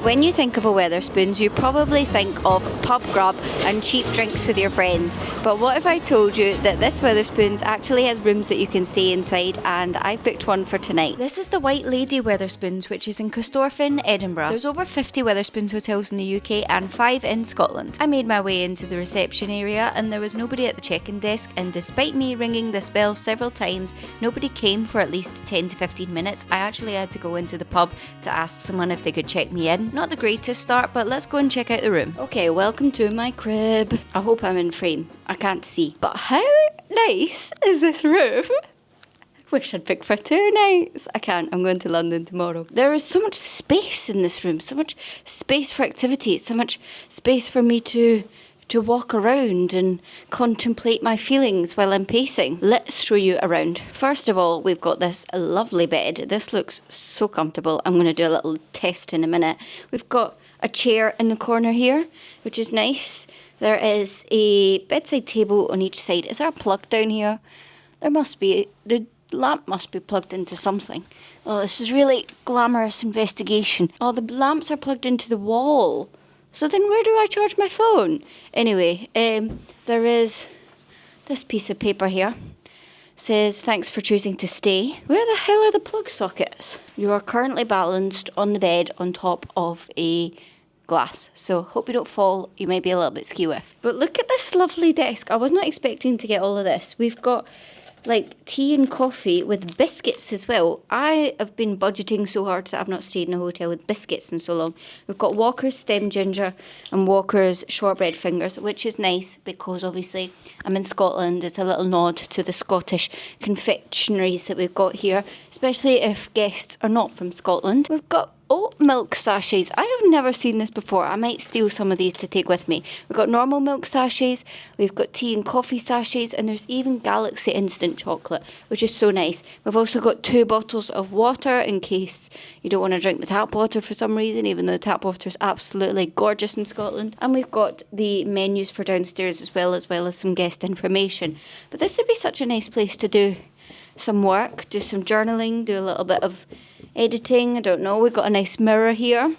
When you think of a Wetherspoons, you probably think of pub grub and cheap drinks with your friends. But what if I told you that this Wetherspoons actually has rooms that you can stay inside, and I booked one for tonight. This is the White Lady Wetherspoons, which is in Corstorphine, Edinburgh. There's over 50 Wetherspoons hotels in the UK and 5 in Scotland. I made my way into the reception area and there was nobody at the check-in desk, and despite me ringing this bell several times, nobody came for at least 10 to 15 minutes. I actually had to go into the pub to ask someone if they could check me in. Not the greatest start, but let's go and check out the room. Okay, welcome to my crib. I hope I'm in frame. I can't see. But how nice is this room? Wish I'd pick for 2 nights. I can't. I'm going to London tomorrow. There is so much space in this room. So much space for activity. So much space for me to walk around and contemplate my feelings while I'm pacing. Let's show you around. First of all, we've got this lovely bed. This looks so comfortable. I'm going to do a little test in a minute. We've got a chair in the corner here, which is nice. There is a bedside table on each side. Is there a plug down here? There must be. The lamp must be plugged into something. Oh, this is really glamorous investigation. Oh, the lamps are plugged into the wall. So then where do I charge my phone? Anyway, there is this piece of paper here. Says, thanks for choosing to stay. Where the hell are the plug sockets? You are currently balanced on the bed on top of a glass. So hope you don't fall. You might be a little bit ski-whiff. But look at this lovely desk. I was not expecting to get all of this. We've got like tea and coffee with biscuits as well. I have been budgeting so hard that I've not stayed in a hotel with biscuits in so long. We've got Walker's Stem Ginger and Walker's Shortbread Fingers, which is nice because obviously I'm in Scotland. It's a little nod to the Scottish confectionaries that we've got here, especially if guests are not from Scotland. We've got oat milk sachets. I have never seen this before. I might steal some of these to take with me. We've got normal milk sachets, we've got tea and coffee sachets, and there's even Galaxy Instant Chocolate, which is so nice. We've also got 2 bottles of water in case you don't want to drink the tap water for some reason, even though the tap water is absolutely gorgeous in Scotland. And we've got the menus for downstairs as well as some guest information. But this would be such a nice place to do some work, do some journaling, do a little bit of editing. I don't know. We've got a nice mirror here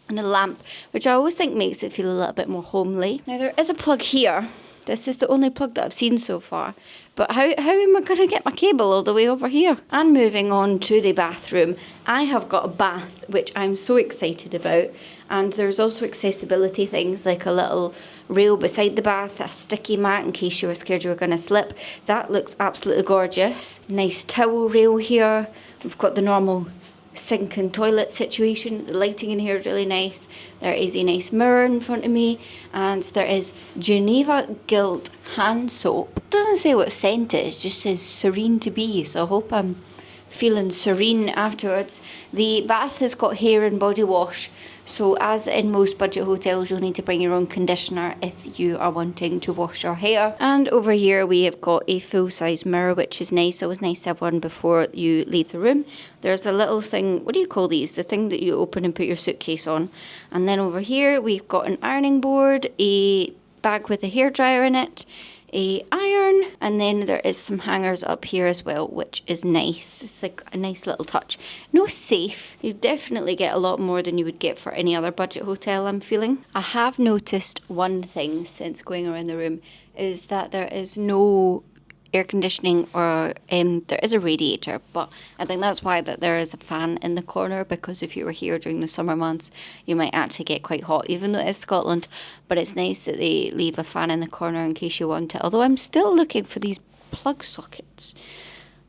and a lamp, which I always think makes it feel a little bit more homely. Now there is a plug here. This is the only plug that I've seen so far. But how am I going to get my cable all the way over here? And moving on to the bathroom, I have got a bath, which I'm so excited about. And there's also accessibility things like a little rail beside the bath, a sticky mat in case you were scared you were going to slip. That looks absolutely gorgeous. Nice towel rail here. We've got the normal sink and toilet situation. The lighting in here is really nice. There is a nice mirror in front of me, and there is Geneva Guild hand soap. It doesn't say what scent it is, it just says serene to be, so I hope I'm feeling serene afterwards. The bath has got hair and body wash, so as in most budget hotels you'll need to bring your own conditioner if you are wanting to wash your hair. And over here we have got a full-size mirror, which is nice. Always nice to have one before you leave the room. There's a little thing, what do you call these? The thing that you open and put your suitcase on. And then over here we've got an ironing board, a bag with a hairdryer in it, a iron, and then there is some hangers up here as well, which is nice. It's like a nice little touch. No safe. You definitely get a lot more than you would get for any other budget hotel, I'm feeling. I have noticed one thing since going around the room is that there is no air conditioning, or there is a radiator, but I think that's why that there is a fan in the corner, because if you were here during the summer months you might actually get quite hot, even though it is Scotland. But it's nice that they leave a fan in the corner in case you want it, although I'm still looking for these plug sockets.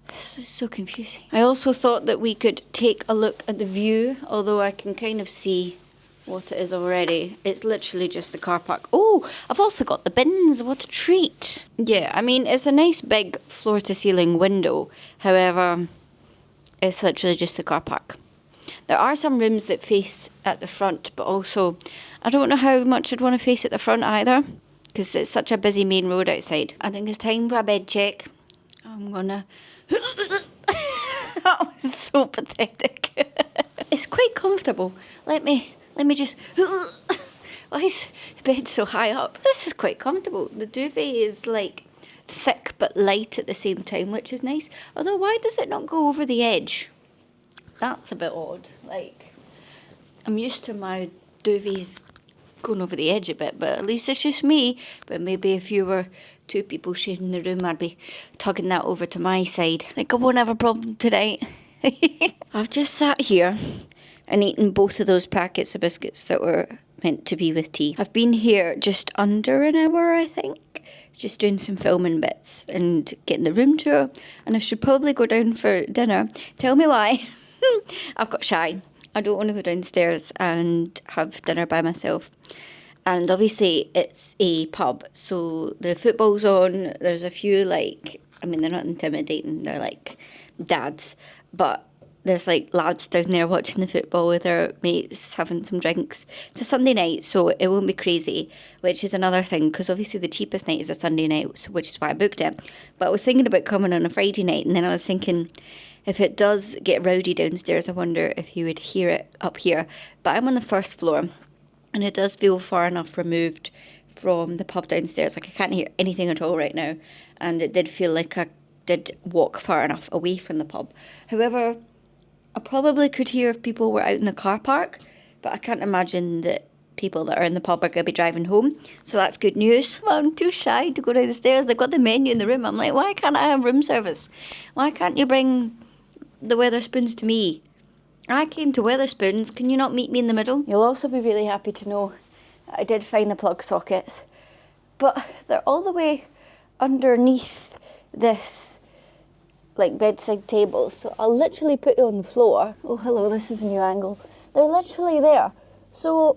This is so confusing. I also thought that we could take a look at the view, although I can kind of see what it is already. It's literally just the car park. Oh, I've also got the bins. What a treat. Yeah, I mean, it's a nice big floor-to-ceiling window. However, it's literally just the car park. There are some rooms that face at the front, but also I don't know how much I'd want to face at the front either, because it's such a busy main road outside. I think it's time for a bed check. I'm gonna... That was so pathetic. It's quite comfortable. Let me just... Why is the bed so high up? This is quite comfortable. The duvet is like thick but light at the same time, which is nice. Although, why does it not go over the edge? That's a bit odd. Like, I'm used to my duvets going over the edge a bit, but at least it's just me. But maybe if you were two people sharing the room, I'd be tugging that over to my side. I think I won't have a problem tonight. I've just sat here and eaten both of those packets of biscuits that were meant to be with tea. I've been here just under an hour, I think, just doing some filming bits and getting the room tour, and I should probably go down for dinner. Tell me why. I've got shy. I don't want to go downstairs and have dinner by myself. And obviously it's a pub, so the football's on. There's a few they're not intimidating, they're like dads, but there's like lads down there watching the football with their mates, having some drinks. It's a Sunday night, so it won't be crazy, which is another thing, because obviously the cheapest night is a Sunday night, so which is why I booked it. But I was thinking about coming on a Friday night, and then I was thinking, if it does get rowdy downstairs, I wonder if you would hear it up here. But I'm on the first floor, and it does feel far enough removed from the pub downstairs. Like, I can't hear anything at all right now, and it did feel like I did walk far enough away from the pub. However, I probably could hear if people were out in the car park, but I can't imagine that people that are in the pub are going to be driving home, so that's good news. Well, I'm too shy to go down the stairs. They've got the menu in the room. I'm like, why can't I have room service? Why can't you bring the Wetherspoons to me? I came to Wetherspoons. Can you not meet me in the middle? You'll also be really happy to know that I did find the plug sockets, but they're all the way underneath this bedside table, so I'll literally put you on the floor. Oh, hello, this is a new angle. They're literally there. So,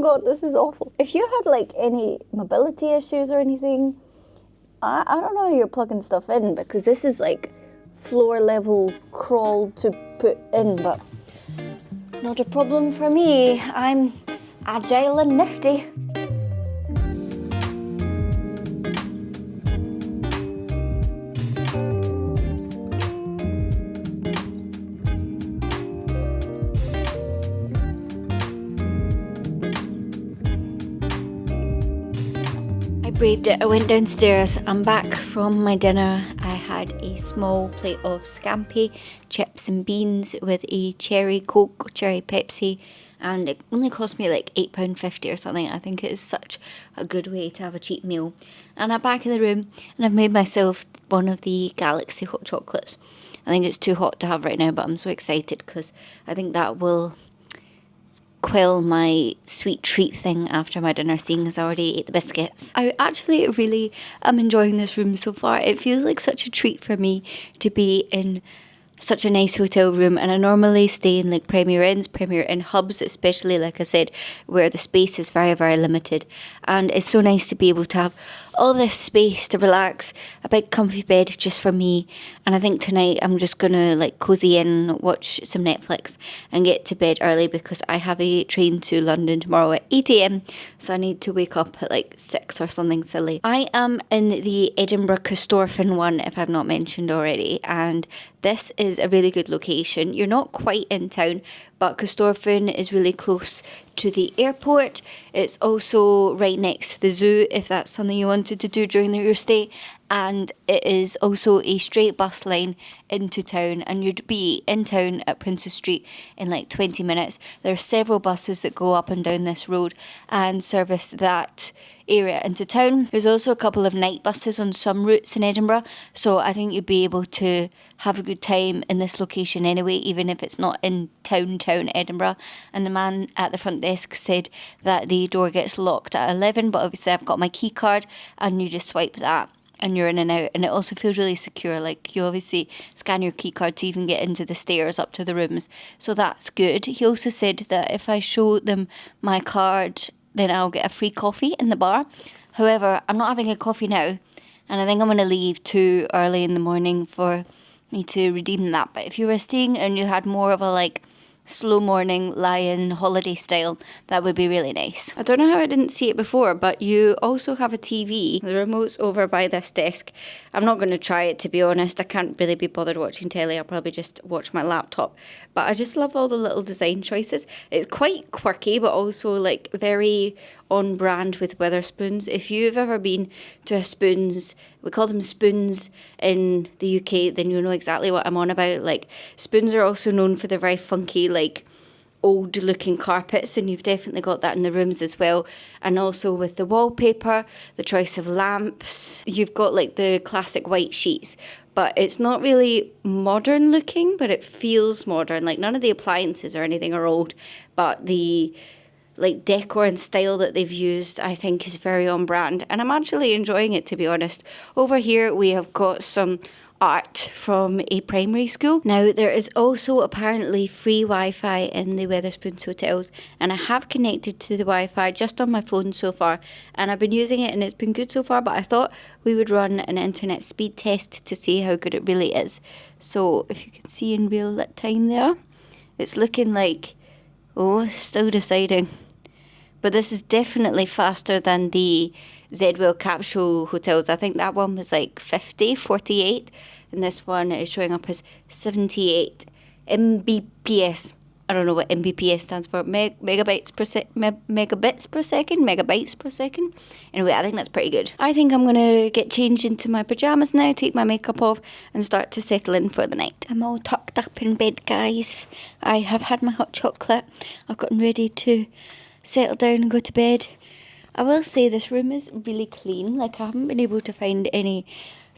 God, this is awful. If you had any mobility issues or anything, I don't know how you're plugging stuff in, because this is floor level crawl to put in, but not a problem for me. I'm agile and nifty. Braved it. I went downstairs. I'm back from my dinner. I had a small plate of scampi, chips and beans with a cherry Coke, cherry Pepsi, and it only cost me £8.50 or something. I think it is such a good way to have a cheap meal. And I'm back in the room, and I've made myself one of the Galaxy hot chocolates. I think it's too hot to have right now, but I'm so excited because I think that will quell my sweet treat thing after my dinner, seeing as I already ate the biscuits. I actually really am enjoying this room so far. It feels like such a treat for me to be in such a nice hotel room, and I normally stay in Premier Inns, Premier Inn hubs, especially like I said, where the space is very, very limited, and it's so nice to be able to have all this space to relax, a big comfy bed just for me. And I think tonight I'm just gonna cozy in, watch some Netflix and get to bed early, because I have a train to London tomorrow at 8 a.m, so I need to wake up at 6 or something silly. I am in the Edinburgh Corstorphine one, if I've not mentioned already, and this is a really good location. You're not quite in town, but Corstorphine is really close to the airport. It's also right next to the zoo, if that's something you wanted to do during your stay. And it is also a straight bus line into town, and you'd be in town at Princess Street in 20 minutes. There are several buses that go up and down this road and service that area into town. There's also a couple of night buses on some routes in Edinburgh, so I think you'd be able to have a good time in this location anyway, even if it's not in town Edinburgh. And the man at the front desk said that the door gets locked at 11, but obviously I've got my key card, and you just swipe that and you're in and out, and it also feels really secure. You obviously scan your key card to even get into the stairs up to the rooms, so that's good. He also said that if I show them my card, then I'll get a free coffee in the bar. However, I'm not having a coffee now, and I think I'm going to leave too early in the morning for me to redeem that. But if you were staying and you had more of a slow morning lie-in holiday style, that would be really nice. I don't know how I didn't see it before, but you also have a TV. The remote's over by this desk. I'm not going to try it, to be honest. I can't really be bothered watching telly. I'll probably just watch my laptop. But I just love all the little design choices. It's quite quirky, but also very on brand with Wetherspoons. If you've ever been to a Spoons, we call them Spoons in the UK, then you'll know exactly what I'm on about. Spoons are also known for their very funky old looking carpets, and you've definitely got that in the rooms as well. And also with the wallpaper, the choice of lamps, you've got like the classic white sheets, but it's not really modern looking, but it feels modern. Like none of the appliances or anything are old, but the like decor and style that they've used, I think, is very on brand, and I'm actually enjoying it, to be honest. Over here we have got some art from a primary school. Now there is also apparently free Wi-Fi in the Wetherspoons hotels, and I have connected to the Wi-Fi just on my phone so far, and I've been using it and it's been good so far, but I thought we would run an internet speed test to see how good it really is. So if you can see in real time there, it's looking like, oh, still deciding. But this is definitely faster than the Zedwell capsule hotels. I think that one was like 48, and this one is showing up as 78 Mbps. I don't know what Mbps stands for. Megabits per second. Anyway, I think that's pretty good. I think I'm going to get changed into my pyjamas now, take my makeup off, and start to settle in for the night. I'm all tucked up in bed, guys. I have had my hot chocolate. I've gotten ready to settle down and go to bed. I will say this room is really clean. Like, I haven't been able to find any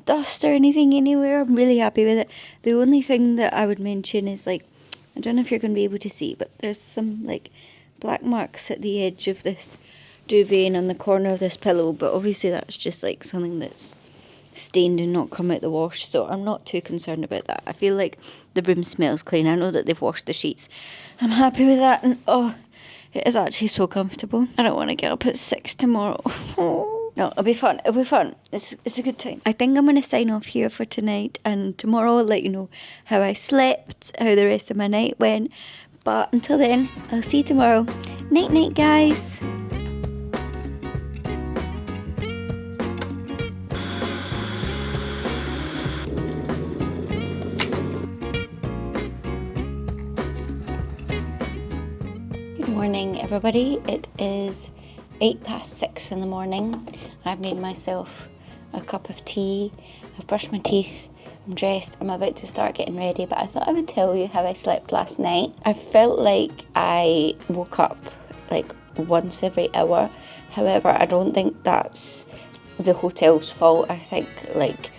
dust or anything anywhere. I'm really happy with it. The only thing that I would mention is, like, I don't know if you're going to be able to see, but there's some like black marks at the edge of this duvet and on the corner of this pillow, but obviously that's just like something that's stained and not come out the wash, so I'm not too concerned about that. I feel like the room smells clean. I know that they've washed the sheets. I'm happy with that, and oh, it is actually so comfortable. I don't want to get up at 6 tomorrow. No, it'll be fun. It'll be fun. It's a good time. I think I'm going to sign off here for tonight, and tomorrow I'll let you know how I slept, how the rest of my night went. But until then, I'll see you tomorrow. Night night, guys. Good morning, everybody. It is 6:08 in the morning. I've made myself a cup of tea. I've brushed my teeth. I'm dressed. I'm about to start getting ready, but I thought I would tell you how I slept last night. I felt like I woke up like once every hour. However, I don't think that's the hotel's fault. I think like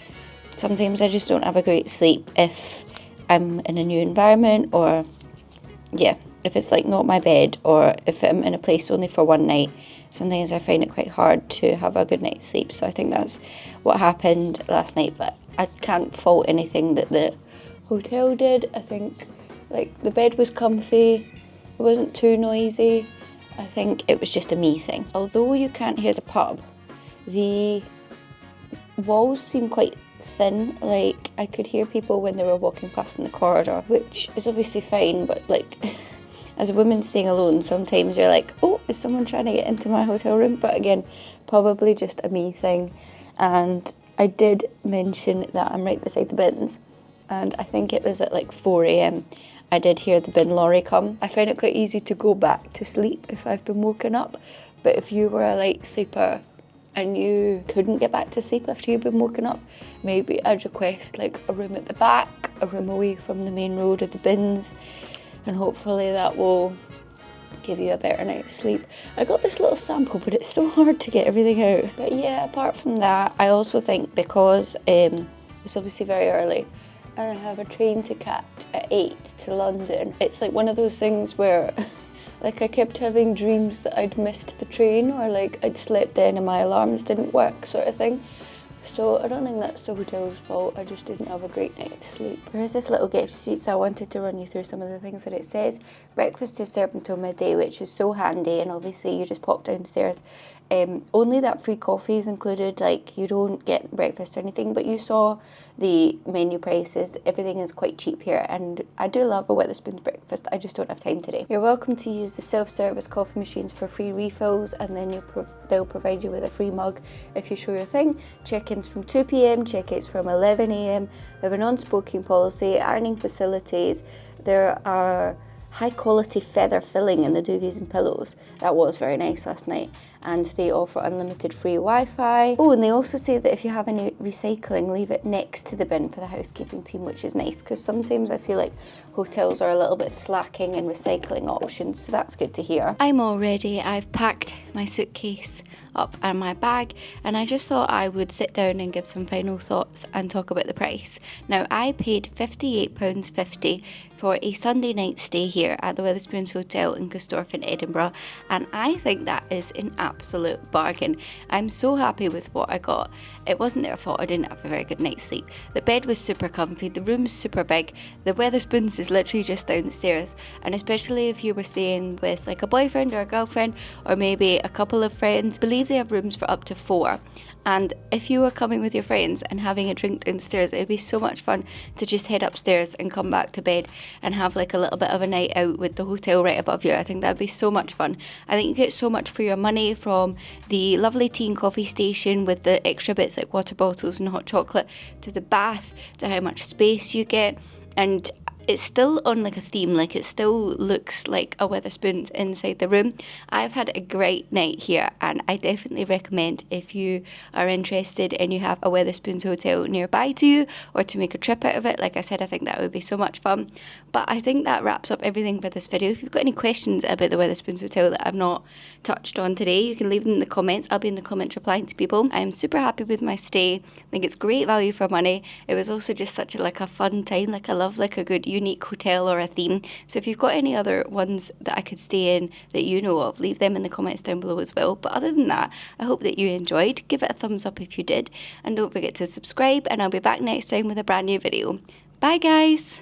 sometimes I just don't have a great sleep if I'm in a new environment, or if it's like not my bed, or if I'm in a place only for one night. Sometimes I find it quite hard to have a good night's sleep, so I think that's what happened last night, but I can't fault anything that the hotel did. I think like the bed was comfy, it wasn't too noisy. I think it was just a me thing. Although you can't hear the pub, the walls seem quite thin. Like I could hear people when they were walking past in the corridor, which is obviously fine, but like as a woman staying alone, sometimes you're like, oh, is someone trying to get into my hotel room? But again, probably just a me thing. And I did mention that I'm right beside the bins, and I think it was at like 4 a.m. I did hear the bin lorry come. I find it quite easy to go back to sleep if I've been woken up, but if you were a light sleeper and you couldn't get back to sleep after you've been woken up, maybe I'd request like a room at the back, a room away from the main road of the bins, and hopefully that will give you a better night's sleep. I got this little sample, but it's so hard to get everything out. But yeah, apart from that, I also think because it's obviously very early and I have a train to catch at 8 to London, it's like one of those things where like I kept having dreams that I'd missed the train, or like I'd slept in and my alarms didn't work, sort of thing. So I don't think that's the hotel's fault, I just didn't have a great night's sleep. There is this little gift sheet, so I wanted to run you through some of the things that it says. Breakfast is served until midday, which is so handy, and obviously you just pop downstairs. Only that free coffee is included, like you don't get breakfast or anything, but you saw the menu prices, everything is quite cheap here, and I do love a Wetherspoons breakfast, I just don't have time today. You're welcome to use the self-service coffee machines for free refills, and then they'll provide you with a free mug if you show your thing. Check-ins from 2 p.m, check-outs from 11 a.m, they have a non-smoking policy, ironing facilities, there are high quality feather filling in the duvets and pillows. That was very nice last night. And they offer unlimited free Wi-Fi. Oh, and they also say that if you have any recycling, leave it next to the bin for the housekeeping team, which is nice, because sometimes I feel like hotels are a little bit slacking in recycling options, so that's good to hear. I'm all ready. I've packed my suitcase up and my bag, and I just thought I would sit down and give some final thoughts and talk about the price. Now, I paid £58.50 for a Sunday night stay here at the Wetherspoons Hotel in Custorf in Edinburgh, and I think that is an absolute bargain. I'm so happy with what I got. It wasn't their fault I didn't have a very good night's sleep. The bed was super comfy, the room's super big, the Wetherspoons is literally just downstairs, and especially if you were staying with like a boyfriend or a girlfriend or maybe a couple of friends, I believe they have rooms for up to 4. And if you were coming with your friends and having a drink downstairs, it would be so much fun to just head upstairs and come back to bed and have like a little bit of a night out with the hotel right above you. I think that would be so much fun. I think you get so much for your money, from the lovely tea and coffee station with the extra bits like water bottles and hot chocolate, to the bath, to how much space you get. And it's still on like a theme, like it still looks like a Wetherspoons inside the room. I've had a great night here, and I definitely recommend, if you are interested and you have a Wetherspoons hotel nearby to you, or to make a trip out of it. Like I said, I think that would be so much fun. But I think that wraps up everything for this video. If you've got any questions about the Wetherspoons hotel that I've not touched on today, you can leave them in the comments. I'll be in the comments replying to people. I'm super happy with my stay. I think it's great value for money. It was also just such a fun time. Like, I love like a good unique hotel or a theme. So if you've got any other ones that I could stay in that you know of, leave them in the comments down below as well. But other than that, I hope that you enjoyed. Give it a thumbs up if you did, and don't forget to subscribe, and I'll be back next time with a brand new video. Bye guys!